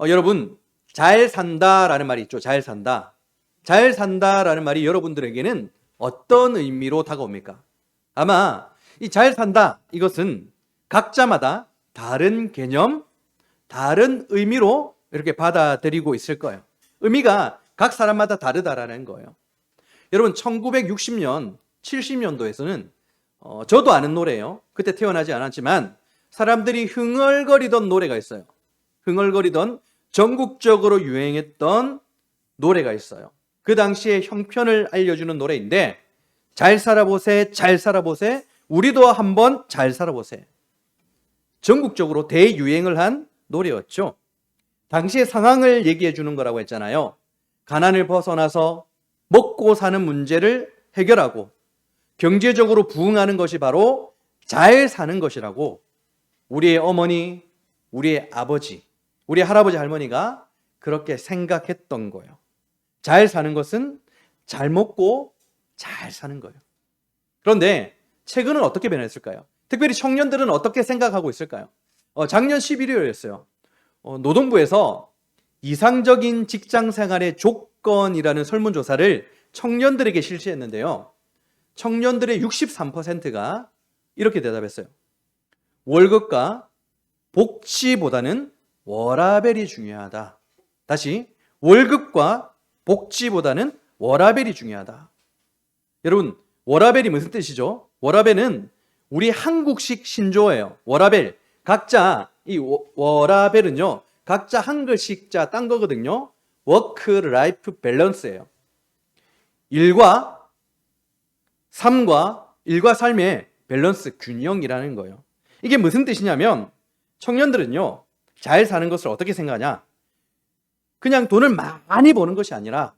여러분, 잘 산다라는 말이 있죠. 잘 산다. 잘 산다라는 말이 여러분들에게는 어떤 의미로 다가옵니까? 아마 이 잘 산다, 이것은 각자마다 다른 개념, 다른 의미로 이렇게 받아들이고 있을 거예요. 의미가 각 사람마다 다르다라는 거예요. 여러분, 1960년, 70년도에서는 저도 아는 노래예요. 그때 태어나지 않았지만 사람들이 흥얼거리던 노래가 있어요. 흥얼거리던 전국적으로 유행했던 노래가 있어요. 그 당시에 형편을 알려주는 노래인데, 잘 살아보세, 잘 살아보세, 우리도 한번 잘 살아보세. 전국적으로 대유행을 한 노래였죠. 당시의 상황을 얘기해 주는 거라고 했잖아요. 가난을 벗어나서 먹고 사는 문제를 해결하고 경제적으로 부흥하는 것이 바로 잘 사는 것이라고 우리의 어머니, 우리의 아버지, 우리 할아버지 할머니가 그렇게 생각했던 거예요. 잘 사는 것은 잘 먹고 잘 사는 거예요. 그런데 최근은 어떻게 변했을까요? 특별히 청년들은 어떻게 생각하고 있을까요? 작년 11월이었어요. 노동부에서 이상적인 직장 생활의 조건이라는 설문조사를 청년들에게 실시했는데요. 청년들의 63%가 이렇게 대답했어요. 월급과 복지보다는 워라밸이 중요하다. 다시, 월급과 복지보다는 워라밸이 중요하다. 여러분, 워라밸이 무슨 뜻이죠? 워라밸은 우리 한국식 신조어예요. 워라밸. 각자 이 워라밸은요, 각자 한글식자 딴 거거든요. 워크 라이프 밸런스예요. 일과 삶의 밸런스, 균형이라는 거예요. 이게 무슨 뜻이냐면, 청년들은요, 잘 사는 것을 어떻게 생각하냐? 그냥 돈을 많이 버는 것이 아니라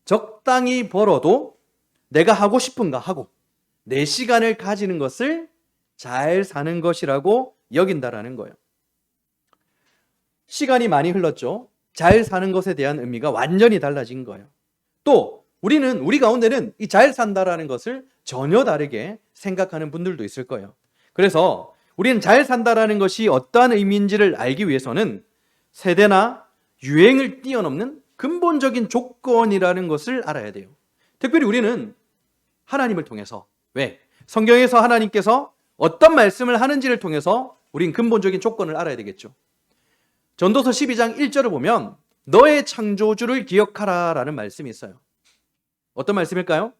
적당히 벌어도 내가 하고 싶은 거 하고 내 시간을 가지는 것을 잘 사는 것이라고 여긴다라는 거예요. 시간이 많이 흘렀죠. 잘 사는 것에 대한 의미가 완전히 달라진 거예요. 또 우리 가운데는 이 잘 산다라는 것을 전혀 다르게 생각하는 분들도 있을 거예요. 그래서 우리는 잘 산다라는 것이 어떠한 의미인지를 알기 위해서는 세대나 유행을 뛰어넘는 근본적인 조건이라는 것을 알아야 돼요. 특별히 우리는 하나님을 통해서, 왜? 성경에서 하나님께서 어떤 말씀을 하는지를 통해서 우린 근본적인 조건을 알아야 되겠죠. 전도서 12장 1절을 보면 너의 창조주를 기억하라 라는 말씀이 있어요. 어떤 말씀일까요?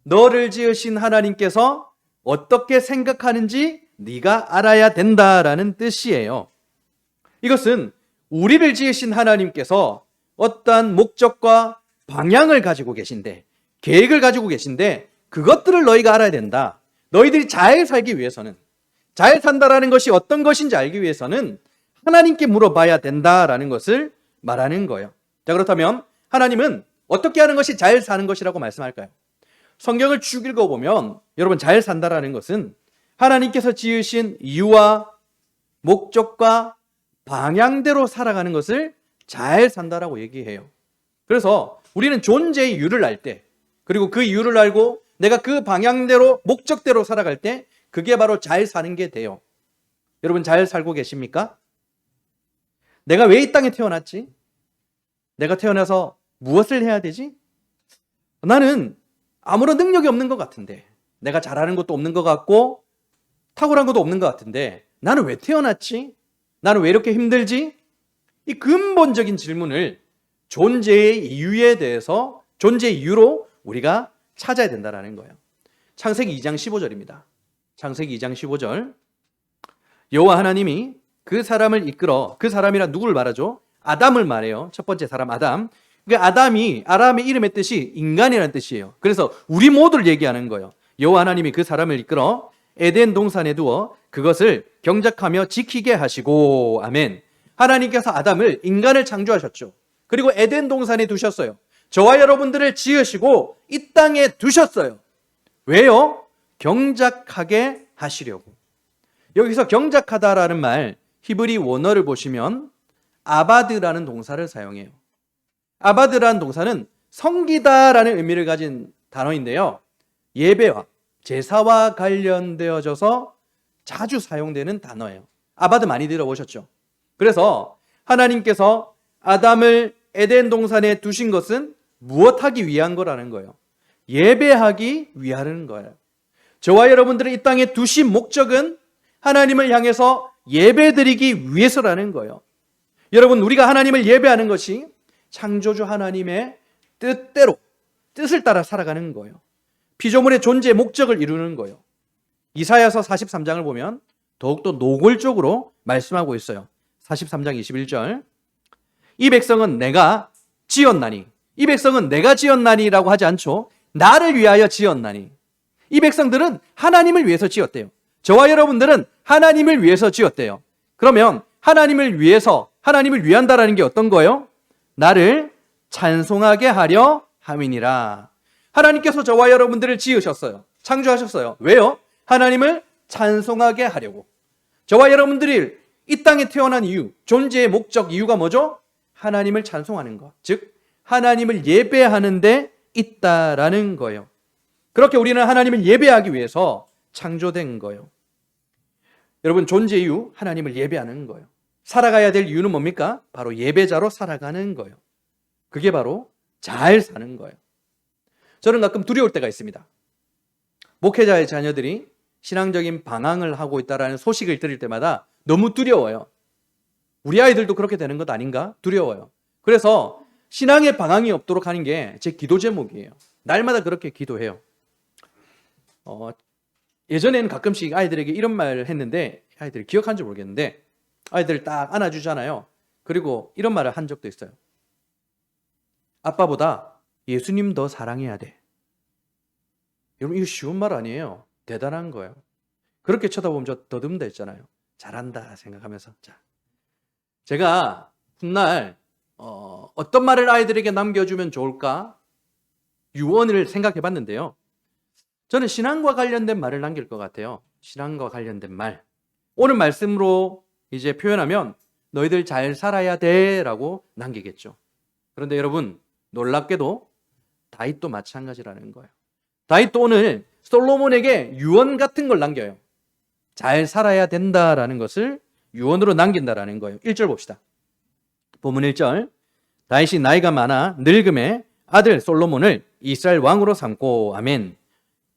너를 지으신 하나님께서 어떻게 생각하는지 네가 알아야 된다라는 뜻이에요. 이것은 우리를 지으신 하나님께서 어떠한 목적과 방향을 가지고 계신데, 계획을 가지고 계신데, 그것들을 너희가 알아야 된다. 너희들이 잘 살기 위해서는, 잘 산다라는 것이 어떤 것인지 알기 위해서는 하나님께 물어봐야 된다라는 것을 말하는 거예요. 자, 그렇다면 하나님은 어떻게 하는 것이 잘 사는 것이라고 말씀할까요? 성경을 쭉 읽어보면 여러분, 잘 산다라는 것은 하나님께서 지으신 이유와 목적과 방향대로 살아가는 것을 잘 산다라고 얘기해요. 그래서 우리는 존재의 이유를 알 때, 그리고 그 이유를 알고 내가 그 방향대로, 목적대로 살아갈 때 그게 바로 잘 사는 게 돼요. 여러분, 잘 살고 계십니까? 내가 왜 이 땅에 태어났지? 내가 태어나서 무엇을 해야 되지? 나는 아무런 능력이 없는 것 같은데, 내가 잘하는 것도 없는 것 같고 탁월한 것도 없는 것 같은데 나는 왜 태어났지? 나는 왜 이렇게 힘들지? 이 근본적인 질문을 존재의 이유에 대해서, 존재의 이유로 우리가 찾아야 된다는 거예요. 창세기 2장 15절입니다. 창세기 2장 15절. 여호와 하나님이 그 사람을 이끌어, 그 사람이란 누구를 말하죠? 아담을 말해요. 첫 번째 사람 아담. 그러니까 아람의 이름의 뜻이 인간이라는 뜻이에요. 그래서 우리 모두를 얘기하는 거예요. 여호와 하나님이 그 사람을 이끌어 에덴 동산에 두어 그것을 경작하며 지키게 하시고, 아멘. 하나님께서 아담을, 인간을 창조하셨죠. 그리고 에덴 동산에 두셨어요. 저와 여러분들을 지으시고 이 땅에 두셨어요. 왜요? 경작하게 하시려고. 여기서 경작하다라는 말, 히브리 원어를 보시면 아바드라는 동사를 사용해요. 아바드라는 동사는 섬기다라는 의미를 가진 단어인데요. 예배와 제사와 관련되어져서 자주 사용되는 단어예요. 아바드 많이 들어보셨죠? 그래서 하나님께서 아담을 에덴 동산에 두신 것은 무엇하기 위한 거라는 거예요? 예배하기 위하는 거예요. 저와 여러분들을 이 땅에 두신 목적은 하나님을 향해서 예배드리기 위해서라는 거예요. 여러분, 우리가 하나님을 예배하는 것이 창조주 하나님의 뜻대로, 뜻을 따라 살아가는 거예요. 피조물의 존재의 목적을 이루는 거예요. 이사야서 43장을 보면 더욱더 노골적으로 말씀하고 있어요. 43장 21절. 이 백성은 내가 지었나니, 이 백성은 내가 지었나니라고 하지 않죠. 나를 위하여 지었나니. 이 백성들은 하나님을 위해서 지었대요. 저와 여러분들은 하나님을 위해서 지었대요. 그러면 하나님을 위해서, 하나님을 위한다라는 게 어떤 거예요? 나를 찬송하게 하려 함이니라. 하나님께서 저와 여러분들을 지으셨어요. 창조하셨어요. 왜요? 하나님을 찬송하게 하려고. 저와 여러분들이 이 땅에 태어난 이유, 존재의 목적, 이유가 뭐죠? 하나님을 찬송하는 것, 즉 하나님을 예배하는 데 있다라는 거예요. 그렇게 우리는 하나님을 예배하기 위해서 창조된 거예요. 여러분, 존재 이유, 하나님을 예배하는 거예요. 살아가야 될 이유는 뭡니까? 바로 예배자로 살아가는 거예요. 그게 바로 잘 사는 거예요. 저는 가끔 두려울 때가 있습니다. 목회자의 자녀들이 신앙적인 방황을 하고 있다는 소식을 들을 때마다 너무 두려워요. 우리 아이들도 그렇게 되는 것 아닌가? 두려워요. 그래서 신앙의 방황이 없도록 하는 게 제 기도 제목이에요. 날마다 그렇게 기도해요. 예전에는 가끔씩 아이들에게 이런 말을 했는데 아이들이 기억하는지 모르겠는데 아이들을 딱 안아주잖아요. 그리고 이런 말을 한 적도 있어요. 아빠보다 예수님 더 사랑해야 돼. 여러분, 이거 쉬운 말 아니에요. 대단한 거예요. 그렇게 쳐다보면 저 더듬다 했잖아요. 잘한다 생각하면서. 자, 제가 훗날 어떤 말을 아이들에게 남겨주면 좋을까? 유언을 생각해 봤는데요. 저는 신앙과 관련된 말을 남길 것 같아요. 신앙과 관련된 말. 오늘 말씀으로 이제 표현하면 너희들 잘 살아야 돼 라고 남기겠죠. 그런데 여러분, 놀랍게도 다윗도 마찬가지라는 거예요. 다윗도 오늘 솔로몬에게 유언 같은 걸 남겨요. 잘 살아야 된다라는 것을 유언으로 남긴다라는 거예요. 1절 봅시다. 본문 1절. 다윗이 나이가 많아 늙음에 아들 솔로몬을 이스라엘 왕으로 삼고. 아멘.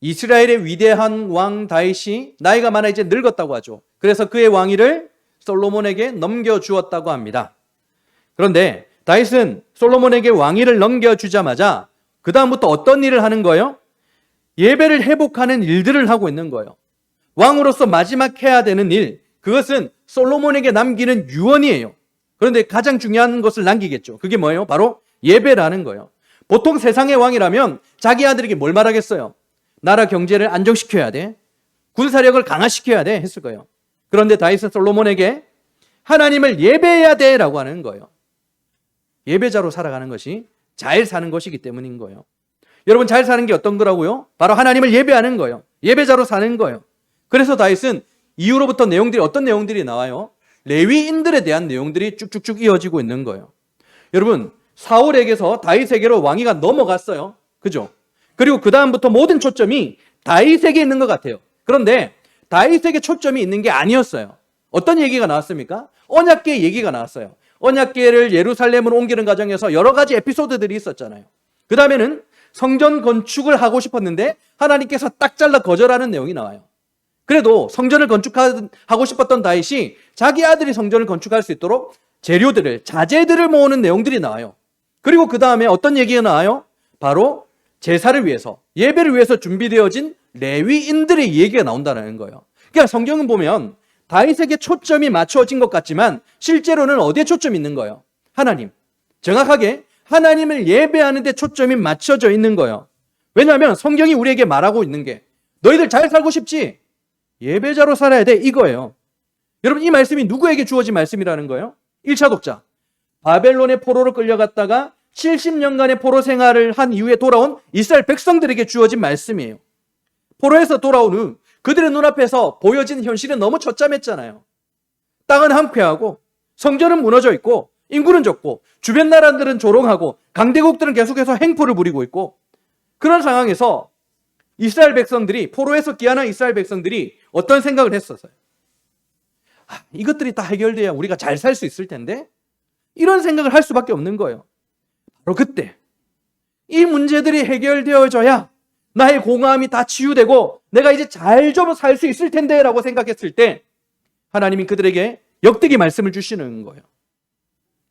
이스라엘의 위대한 왕 다윗이 나이가 많아 이제 늙었다고 하죠. 그래서 그의 왕위를 솔로몬에게 넘겨주었다고 합니다. 그런데 다윗은 솔로몬에게 왕위를 넘겨주자마자 그 다음부터 어떤 일을 하는 거예요? 예배를 회복하는 일들을 하고 있는 거예요. 왕으로서 마지막 해야 되는 일, 그것은 솔로몬에게 남기는 유언이에요. 그런데 가장 중요한 것을 남기겠죠. 그게 뭐예요? 바로 예배라는 거예요. 보통 세상의 왕이라면 자기 아들에게 뭘 말하겠어요? 나라 경제를 안정시켜야 돼, 군사력을 강화시켜야 돼 했을 거예요. 그런데 다윗은 솔로몬에게 하나님을 예배해야 돼 라고 하는 거예요. 예배자로 살아가는 것이 잘 사는 것이기 때문인 거예요. 여러분, 잘 사는 게 어떤 거라고요? 바로 하나님을 예배하는 거예요. 예배자로 사는 거예요. 그래서 다윗은 이후로부터 내용들이 어떤 내용들이 나와요? 레위인들에 대한 내용들이 쭉쭉쭉 이어지고 있는 거예요. 여러분, 사울에게서 다윗에게로 왕위가 넘어갔어요. 그죠? 그리고 그 다음부터 모든 초점이 다윗에게 있는 것 같아요. 그런데 다윗에게 초점이 있는 게 아니었어요. 어떤 얘기가 나왔습니까? 언약궤 얘기가 나왔어요. 언약궤를 예루살렘으로 옮기는 과정에서 여러 가지 에피소드들이 있었잖아요. 그 다음에는 성전 건축을 하고 싶었는데 하나님께서 딱 잘라 거절하는 내용이 나와요. 그래도 성전을 건축하고 싶었던 다윗이 자기 아들이 성전을 건축할 수 있도록 재료들을, 자재들을 모으는 내용들이 나와요. 그리고 그 다음에 어떤 얘기가 나와요? 바로 제사를 위해서, 예배를 위해서 준비되어진 레위인들의 얘기가 나온다는 거예요. 그러니까 성경은 보면 다윗에게 초점이 맞춰진 것 같지만 실제로는 어디에 초점이 있는 거예요? 하나님. 정확하게 하나님을 예배하는 데 초점이 맞춰져 있는 거예요. 왜냐하면 성경이 우리에게 말하고 있는 게 너희들 잘 살고 싶지? 예배자로 살아야 돼, 이거예요. 여러분, 이 말씀이 누구에게 주어진 말씀이라는 거예요? 1차 독자. 바벨론의 포로로 끌려갔다가 70년간의 포로 생활을 한 이후에 돌아온 이스라엘 백성들에게 주어진 말씀이에요. 포로에서 돌아온 후 그들의 눈앞에서 보여진 현실은 너무 처참했잖아요. 땅은 황폐하고 성전은 무너져 있고 인구는 적고 주변 나라들은 조롱하고 강대국들은 계속해서 행포를 부리고 있고, 그런 상황에서 이스라엘 백성들이, 포로에서 귀환한 이스라엘 백성들이 어떤 생각을 했었어요? 이것들이 다 해결돼야 우리가 잘 살 수 있을 텐데 이런 생각을 할 수밖에 없는 거예요. 바로 그때 이 문제들이 해결되어져야 나의 공허함이 다 치유되고 내가 이제 잘 좀 살 수 있을 텐데 라고 생각했을 때 하나님이 그들에게 역대기 말씀을 주시는 거예요.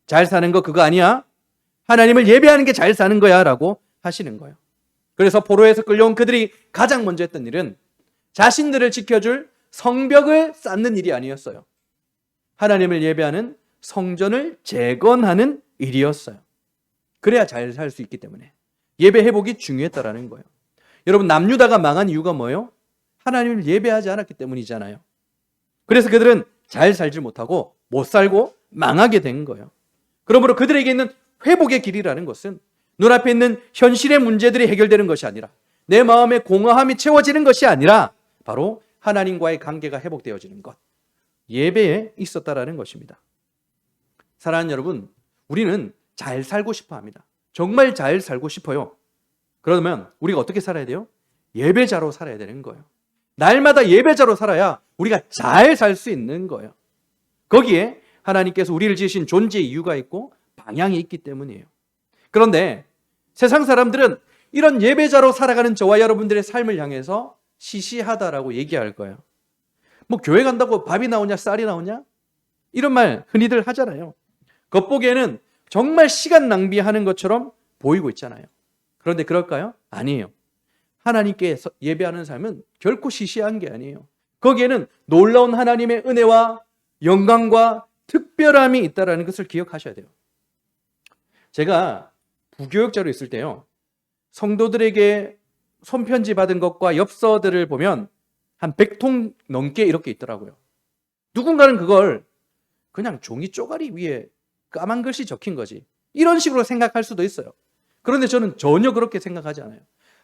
잘 사는 거 그거 아니야? 하나님을 예배하는 게 잘 사는 거야 라고 하시는 거예요. 그래서 포로에서 끌려온 그들이 가장 먼저 했던 일은 자신들을 지켜줄 성벽을 쌓는 일이 아니었어요. 하나님을 예배하는 성전을 재건하는 일이었어요. 그래야 잘 살 수 있기 때문에 예배 회복이 중요했다라는 거예요. 여러분, 남유다가 망한 이유가 뭐예요? 하나님을 예배하지 않았기 때문이잖아요. 그래서 그들은 잘 살지 못하고 못 살고 망하게 된 거예요. 그러므로 그들에게 있는 회복의 길이라는 것은 눈앞에 있는 현실의 문제들이 해결되는 것이 아니라 내 마음의 공허함이 채워지는 것이 아니라 바로 하나님과의 관계가 회복되어지는 것, 예배에 있었다라는 것입니다. 사랑하는 여러분, 우리는 잘 살고 싶어 합니다. 정말 잘 살고 싶어요. 그러면 우리가 어떻게 살아야 돼요? 예배자로 살아야 되는 거예요. 날마다 예배자로 살아야 우리가 잘 살 수 있는 거예요. 거기에 하나님께서 우리를 지으신 존재의 이유가 있고 방향이 있기 때문이에요. 그런데 세상 사람들은 이런 예배자로 살아가는 저와 여러분들의 삶을 향해서 시시하다라고 얘기할 거예요. 뭐 교회 간다고 밥이 나오냐 쌀이 나오냐? 이런 말 흔히들 하잖아요. 겉보기에는 정말 시간 낭비하는 것처럼 보이고 있잖아요. 그런데 그럴까요? 아니에요. 하나님께 예배하는 삶은 결코 시시한 게 아니에요. 거기에는 놀라운 하나님의 은혜와 영광과 특별함이 있다는 것을 기억하셔야 돼요. 제가 부교육자로 있을 때요, 성도들에게 손편지 받은 것과 엽서들을 보면 한 100통 넘게 이렇게 있더라고요. 누군가는 그걸 그냥 종이 쪼가리 위에 까만 글씨 적힌 거지, 이런 식으로 생각할 수도 있어요. 그런데 저는 전혀 그렇게 생각하지 않아요.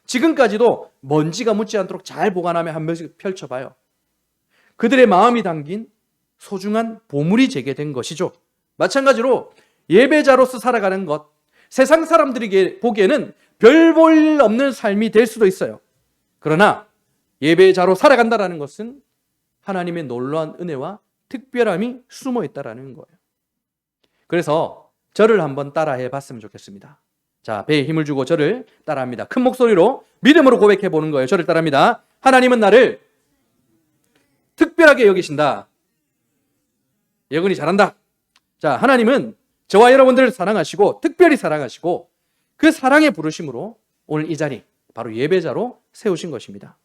지금까지도 먼지가 묻지 않도록 잘 보관하며 한 번씩 펼쳐봐요. 그들의 마음이 담긴 소중한 보물이 제게 된 것이죠. 마찬가지로 예배자로서 살아가는 것, 세상 사람들에게 보기에는 별 볼 없는 삶이 될 수도 있어요. 그러나 예배자로 살아간다는 것은 하나님의 놀라운 은혜와 특별함이 숨어 있다는 거예요. 그래서 저를 한번 따라해 봤으면 좋겠습니다. 자, 배에 힘을 주고 저를 따라합니다. 큰 목소리로 믿음으로 고백해 보는 거예요. 저를 따라합니다. 하나님은 나를 특별하게 여기신다. 예근이 잘한다. 자, 하나님은 저와 여러분들을 사랑하시고 특별히 사랑하시고 그 사랑의 부르심으로 오늘 이 자리, 바로 예배자로 세우신 것입니다.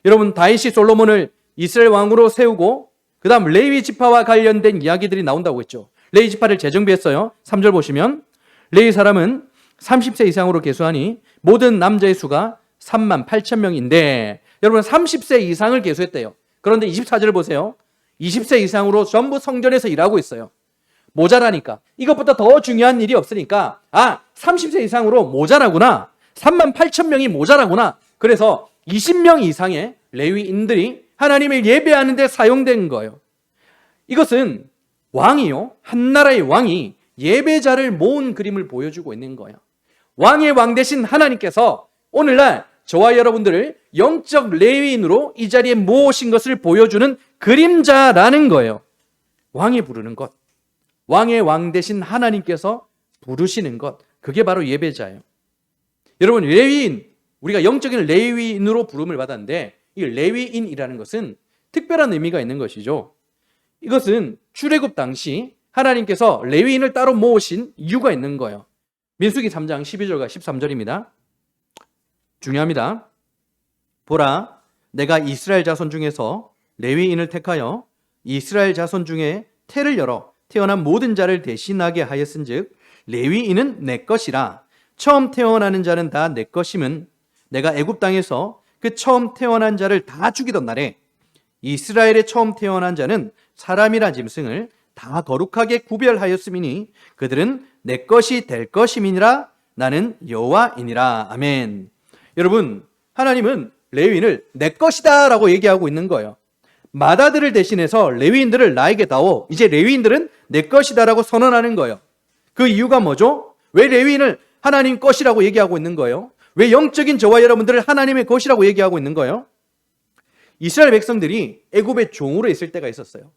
여러분, 다윗이 솔로몬을 이스라엘 왕으로 세우고 그 다음 레위 지파와 관련된 이야기들이 나온다고 했죠. 레위 지파를 재정비했어요. 3절 보시면 레위 사람은 30세 이상으로 계수하니 모든 남자의 수가 38,000명인데 여러분 30세 이상을 계수했대요. 그런데 24절을 보세요. 20세 이상으로 전부 성전에서 일하고 있어요. 모자라니까. 이것보다 더 중요한 일이 없으니까 30세 이상으로 모자라구나. 38,000명이 모자라구나. 그래서 20명 이상의 레위인들이 하나님을 예배하는 데 사용된 거예요. 이것은 왕이요, 한 나라의 왕이 예배자를 모은 그림을 보여주고 있는 거예요. 왕의 왕 대신 하나님께서 오늘날 저와 여러분들을 영적 레위인으로 이 자리에 모으신 것을 보여주는 그림자라는 거예요. 왕이 부르는 것, 왕의 왕 대신 하나님께서 부르시는 것, 그게 바로 예배자예요. 여러분, 레위인, 우리가 영적인 레위인으로 부름을 받았는데 이 레위인이라는 것은 특별한 의미가 있는 것이죠. 이것은 출애굽 당시 하나님께서 레위인을 따로 모으신 이유가 있는 거예요. 민수기 3장 12절과 13절입니다. 중요합니다. 보라, 내가 이스라엘 자손 중에서 레위인을 택하여 이스라엘 자손 중에 태를 열어 태어난 모든 자를 대신하게 하였은즉 레위인은 내 것이라. 처음 태어나는 자는 다 내 것임은 내가 애굽 땅에서 그 처음 태어난 자를 다 죽이던 날에 이스라엘의 처음 태어난 자는 사람이란 짐승을 다 거룩하게 구별하였음이니 그들은 내 것이 될 것임이니라. 나는 여호와이니라. 아멘. 여러분, 하나님은 레위인을 내 것이다 라고 얘기하고 있는 거예요. 마다들을 대신해서 레위인들을 나에게 다오, 이제 레위인들은 내 것이다 라고 선언하는 거예요. 그 이유가 뭐죠? 왜 레위인을 하나님 것이라고 얘기하고 있는 거예요? 왜 영적인 저와 여러분들을 하나님의 것이라고 얘기하고 있는 거예요? 이스라엘 백성들이 애굽의 종으로 있을 때가 있었어요.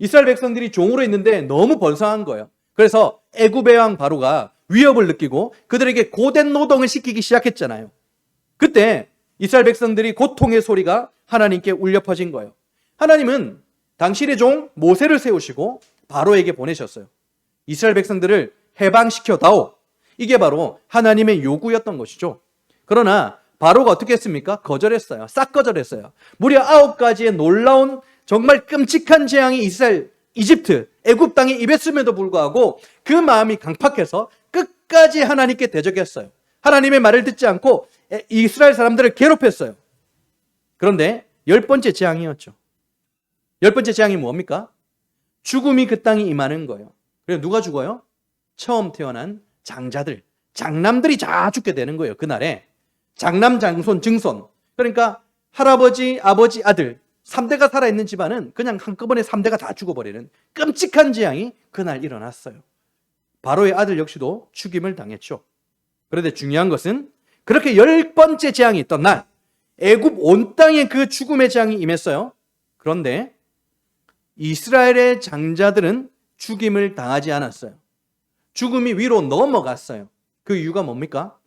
이스라엘 백성들이 종으로 있는데 너무 번성한 거예요. 그래서 애굽의 왕 바로가 위협을 느끼고 그들에게 고된 노동을 시키기 시작했잖아요. 그때 이스라엘 백성들이 고통의 소리가 하나님께 울려 퍼진 거예요. 하나님은 당신의 종 모세를 세우시고 바로에게 보내셨어요. 이스라엘 백성들을 해방시켜 다오. 이게 바로 하나님의 요구였던 것이죠. 그러나 바로가 어떻게 했습니까? 거절했어요. 싹 거절했어요. 무려 9가지의 놀라운 정말 끔찍한 재앙이 이집트, 애굽 땅에 임했음에도 불구하고 그 마음이 강팍해서 끝까지 하나님께 대적했어요. 하나님의 말을 듣지 않고 이스라엘 사람들을 괴롭혔어요. 그런데 10번째 재앙이었죠. 10번째 재앙이 뭡니까? 죽음이 그 땅에 임하는 거예요. 그래서 누가 죽어요? 처음 태어난 장자들, 장남들이 다 죽게 되는 거예요. 그날에 장남, 장손, 증손, 그러니까 할아버지, 아버지, 아들 3대가 살아있는 집안은 그냥 한꺼번에 3대가 다 죽어버리는 끔찍한 재앙이 그날 일어났어요. 바로의 아들 역시도 죽임을 당했죠. 그런데 중요한 것은 그렇게 10번째 재앙이 있던 날 애굽 온 땅에 그 죽음의 재앙이 임했어요. 그런데 이스라엘의 장자들은 죽임을 당하지 않았어요. 죽음이 위로 넘어갔어요. 그 이유가 뭡니까?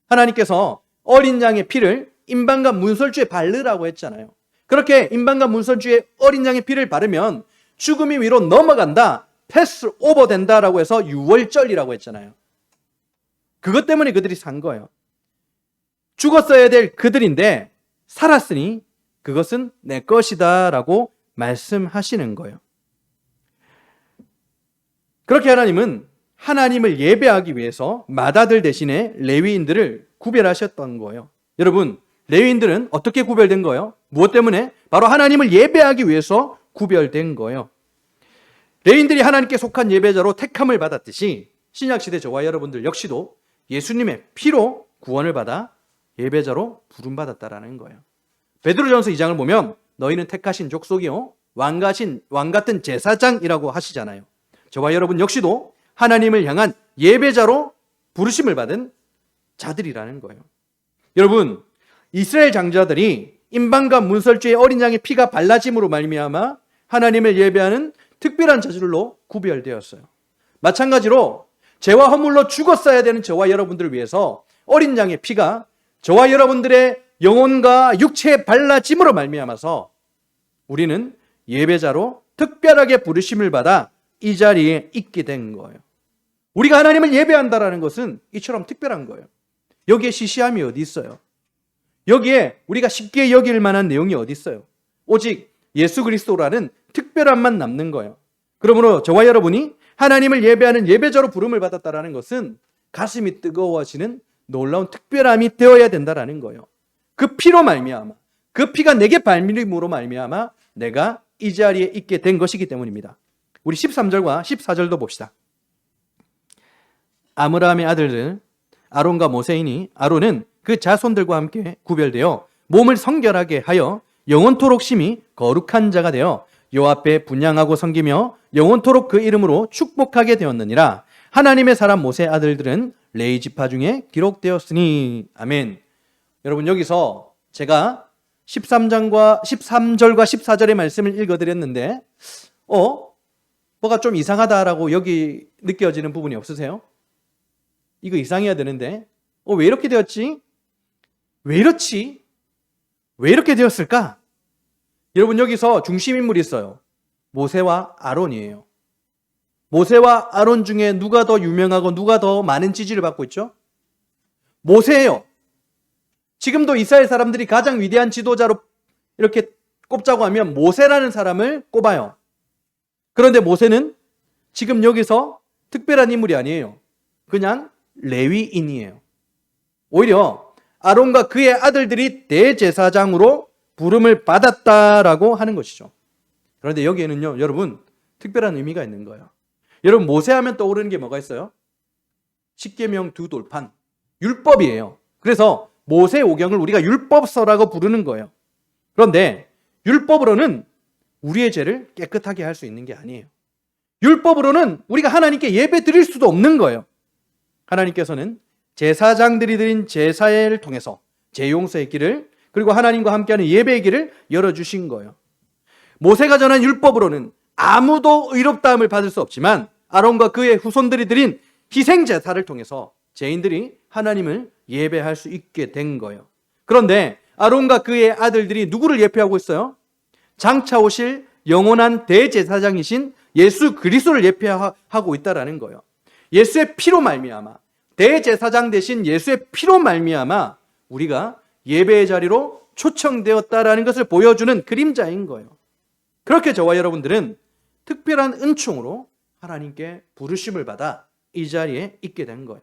하나님께서 어린 양의 피를 임방과 문설주에 바르라고 했잖아요. 그렇게 임방과 문설주에 어린 양의 피를 바르면 죽음이 위로 넘어간다, 패스 오버 된다라고 해서 유월절이라고 했잖아요. 그것 때문에 그들이 산 거예요. 죽었어야 될 그들인데 살았으니 그것은 내 것이다라고 말씀하시는 거예요. 그렇게 하나님은 하나님을 예배하기 위해서 맏아들 대신에 레위인들을 구별하셨던 거예요. 여러분, 레위인들은 어떻게 구별된 거예요? 무엇 때문에? 바로 하나님을 예배하기 위해서 구별된 거예요. 레위인들이 하나님께 속한 예배자로 택함을 받았듯이 신약시대 저와 여러분들 역시도 예수님의 피로 구원을 받아 예배자로 부름받았다라는 거예요. 베드로전서 2장을 보면 너희는 택하신 족속이요 왕 같은 제사장이라고 하시잖아요. 저와 여러분 역시도 하나님을 향한 예배자로 부르심을 받은 자들이라는 거예요. 여러분, 이스라엘 장자들이 임방과 문설주의 어린 양의 피가 발라짐으로 말미암아 하나님을 예배하는 특별한 자들로 구별되었어요. 마찬가지로 죄와 허물로 죽었어야 되는 저와 여러분들을 위해서 어린 양의 피가 저와 여러분들의 영혼과 육체에 발라짐으로 말미암아서 우리는 예배자로 특별하게 부르심을 받아 이 자리에 있게 된 거예요. 우리가 하나님을 예배한다라는 것은 이처럼 특별한 거예요. 여기에 시시함이 어디 있어요? 여기에 우리가 쉽게 여길 만한 내용이 어디 있어요? 오직 예수 그리스도라는 특별함만 남는 거예요. 그러므로 저와 여러분이 하나님을 예배하는 예배자로 부름을 받았다라는 것은 가슴이 뜨거워지는 놀라운 특별함이 되어야 된다라는 거예요. 그 피로 말미암아, 그 피가 내게 발림으로 말미암아 내가 이 자리에 있게 된 것이기 때문입니다. 우리 13절과 14절도 봅시다. 아므라함의 아들들 아론과 모세이니 아론은 그 자손들과 함께 구별되어 몸을 성결하게 하여 영원토록 심히 거룩한 자가 되어 여호와 앞에 분향하고 섬기며 영원토록 그 이름으로 축복하게 되었느니라. 하나님의 사람 모세의 아들들은 레위 지파 중에 기록되었으니. 아멘. 여러분, 여기서 제가 13절과 14절의 말씀을 읽어드렸는데 뭐가 좀 이상하다라고 여기 느껴지는 부분이 없으세요? 이거 이상해야 되는데 왜 이렇게 되었지? 왜 이렇지? 왜 이렇게 되었을까? 여러분, 여기서 중심 인물이 있어요. 모세와 아론이에요. 모세와 아론 중에 누가 더 유명하고 누가 더 많은 지지를 받고 있죠? 모세예요. 지금도 이스라엘 사람들이 가장 위대한 지도자로 이렇게 꼽자고 하면 모세라는 사람을 꼽아요. 그런데 모세는 지금 여기서 특별한 인물이 아니에요. 그냥 레위인이에요. 오히려 아론과 그의 아들들이 대제사장으로 부름을 받았다라고 하는 것이죠. 그런데 여기에는요, 여러분, 특별한 의미가 있는 거예요. 여러분, 모세하면 떠오르는 게 뭐가 있어요? 십계명 두 돌판, 율법이에요. 그래서 모세 오경을 우리가 율법서라고 부르는 거예요. 그런데 율법으로는 우리의 죄를 깨끗하게 할 수 있는 게 아니에요. 율법으로는 우리가 하나님께 예배 드릴 수도 없는 거예요. 하나님께서는 제사장들이 드린 제사를 통해서 제용서의 길을, 그리고 하나님과 함께하는 예배의 길을 열어주신 거예요. 모세가 전한 율법으로는 아무도 의롭다함을 받을 수 없지만 아론과 그의 후손들이 드린 희생 제사를 통해서 죄인들이 하나님을 예배할 수 있게 된 거예요. 그런데 아론과 그의 아들들이 누구를 예배하고 있어요? 장차 오실 영원한 대제사장이신 예수 그리스도를 예배하고 있다라는 거예요. 예수의 피로 말미암아, 대제사장 대신 예수의 피로 말미암아 우리가 예배의 자리로 초청되었다라는 것을 보여주는 그림자인 거예요. 그렇게 저와 여러분들은 특별한 은총으로 하나님께 부르심을 받아 이 자리에 있게 된 거예요.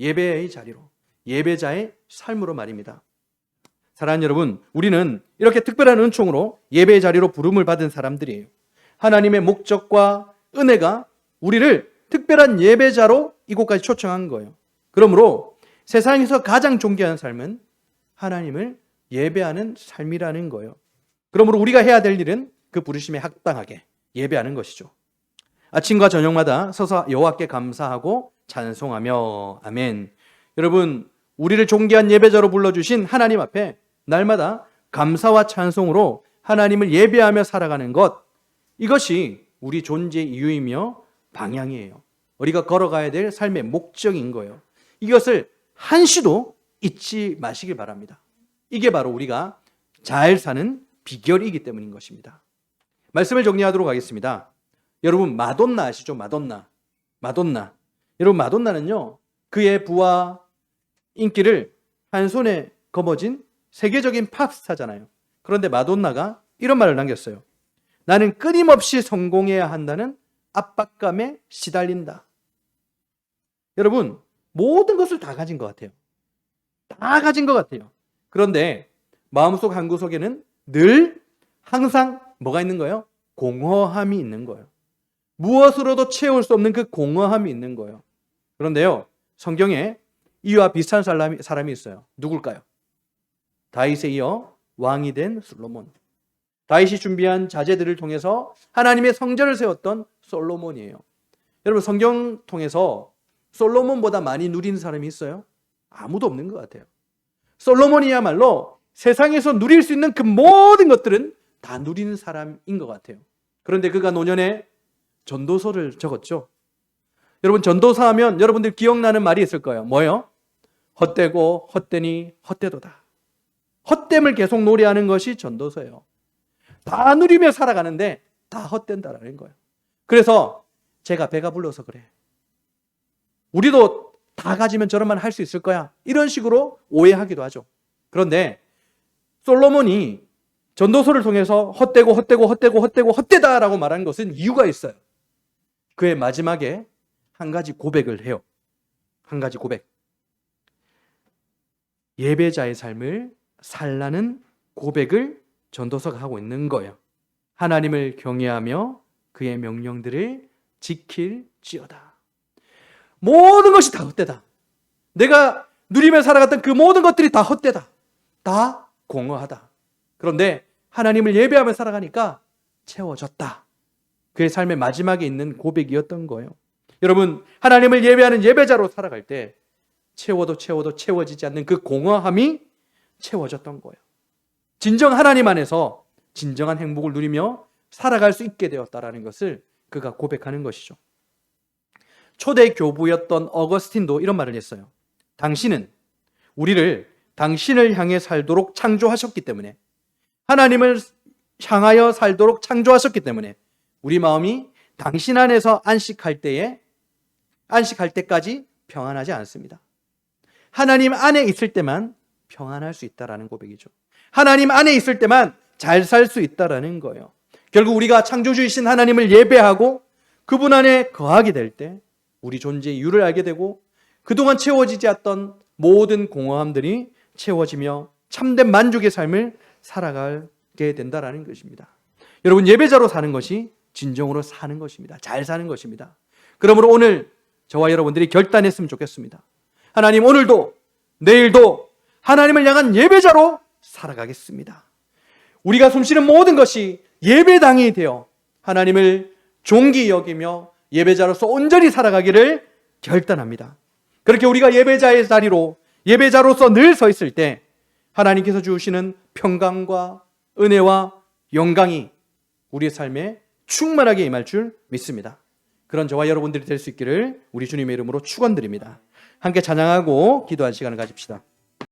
예배의 자리로, 예배자의 삶으로 말입니다. 사랑하는 여러분, 우리는 이렇게 특별한 은총으로 예배의 자리로 부름을 받은 사람들이에요. 하나님의 목적과 은혜가 우리를 특별한 예배자로 이곳까지 초청한 거예요. 그러므로 세상에서 가장 존귀한 삶은 하나님을 예배하는 삶이라는 거예요. 그러므로 우리가 해야 될 일은 그 부르심에 합당하게 예배하는 것이죠. 아침과 저녁마다 서서 여호와께 감사하고 찬송하며 아멘. 여러분, 우리를 존귀한 예배자로 불러주신 하나님 앞에 날마다 감사와 찬송으로 하나님을 예배하며 살아가는 것, 이것이 우리 존재의 이유이며 방향이에요. 우리가 걸어가야 될 삶의 목적인 거예요. 이것을 한시도 잊지 마시길 바랍니다. 이게 바로 우리가 잘 사는 비결이기 때문인 것입니다. 말씀을 정리하도록 하겠습니다. 여러분, 마돈나 아시죠? 마돈나. 여러분, 마돈나는요, 그의 부와 인기를 한 손에 거머쥔 세계적인 팝스타잖아요. 그런데 마돈나가 이런 말을 남겼어요. 나는 끊임없이 성공해야 한다는 압박감에 시달린다. 여러분, 모든 것을 다 가진 것 같아요. 다 가진 것 같아요. 그런데 마음속 한구석에는 늘 항상 뭐가 있는 거예요? 공허함이 있는 거예요. 무엇으로도 채울 수 없는 그 공허함이 있는 거예요. 그런데요, 성경에 이와 비슷한 사람이 있어요. 누굴까요? 다윗에 이어 왕이 된 솔로몬. 다윗이 준비한 자제들을 통해서 하나님의 성전을 세웠던 솔로몬이에요. 여러분, 성경 통해서 솔로몬보다 많이 누리는 사람이 있어요? 아무도 없는 것 같아요. 솔로몬이야말로 세상에서 누릴 수 있는 그 모든 것들은 다 누리는 사람인 것 같아요. 그런데 그가 노년에 전도서를 적었죠. 여러분, 전도서 하면 여러분들 기억나는 말이 있을 거예요. 뭐예요? 헛되고 헛되니 헛되도다. 헛됨을 계속 노래하는 것이 전도서예요. 다 누리며 살아가는데 다 헛된다라는 거예요. 그래서 제가 배가 불러서 그래. 우리도 다 가지면 저런 말 할 수 있을 거야. 이런 식으로 오해하기도 하죠. 그런데 솔로몬이 전도서를 통해서 헛되다라고 말한 것은 이유가 있어요. 그의 마지막에 한 가지 고백을 해요. 한 가지 고백. 예배자의 삶을 살라는 고백을 전도서가 하고 있는 거예요. 하나님을 경외하며 그의 명령들을 지킬지어다. 모든 것이 다 헛되다. 내가 누리며 살아갔던 그 모든 것들이 다 헛되다. 다 공허하다. 그런데 하나님을 예배하며 살아가니까 채워졌다. 그의 삶의 마지막에 있는 고백이었던 거예요. 여러분, 하나님을 예배하는 예배자로 살아갈 때 채워도 채워지지 않는 그 공허함이 채워졌던 거예요. 진정 하나님 안에서 진정한 행복을 누리며 살아갈 수 있게 되었다라는 것을 그가 고백하는 것이죠. 초대 교부였던 어거스틴도 이런 말을 했어요. 당신은 우리를 당신을 향해 살도록 창조하셨기 때문에, 하나님을 향하여 살도록 창조하셨기 때문에 우리 마음이 당신 안에서 안식할 때까지 평안하지 않습니다. 하나님 안에 있을 때만 평안할 수 있다라는 고백이죠. 하나님 안에 있을 때만 잘 살 수 있다라는 거예요. 결국 우리가 창조주이신 하나님을 예배하고 그분 안에 거하게 될 때 우리 존재의 이유를 알게 되고 그동안 채워지지 않았던 모든 공허함들이 채워지며 참된 만족의 삶을 살아가게 된다라는 것입니다. 여러분, 예배자로 사는 것이 진정으로 사는 것입니다. 잘 사는 것입니다. 그러므로 오늘 저와 여러분들이 결단했으면 좋겠습니다. 하나님, 오늘도 내일도 하나님을 향한 예배자로 살아가겠습니다. 우리가 숨쉬는 모든 것이 예배당이 되어 하나님을 존귀 여기며 예배자로서 온전히 살아가기를 결단합니다. 그렇게 우리가 예배자의 자리로 예배자로서 늘 서 있을 때 하나님께서 주시는 평강과 은혜와 영광이 우리의 삶에 충만하게 임할 줄 믿습니다. 그런 저와 여러분들이 될 수 있기를 우리 주님의 이름으로 축원드립니다. 함께 찬양하고 기도한 시간을 가집시다.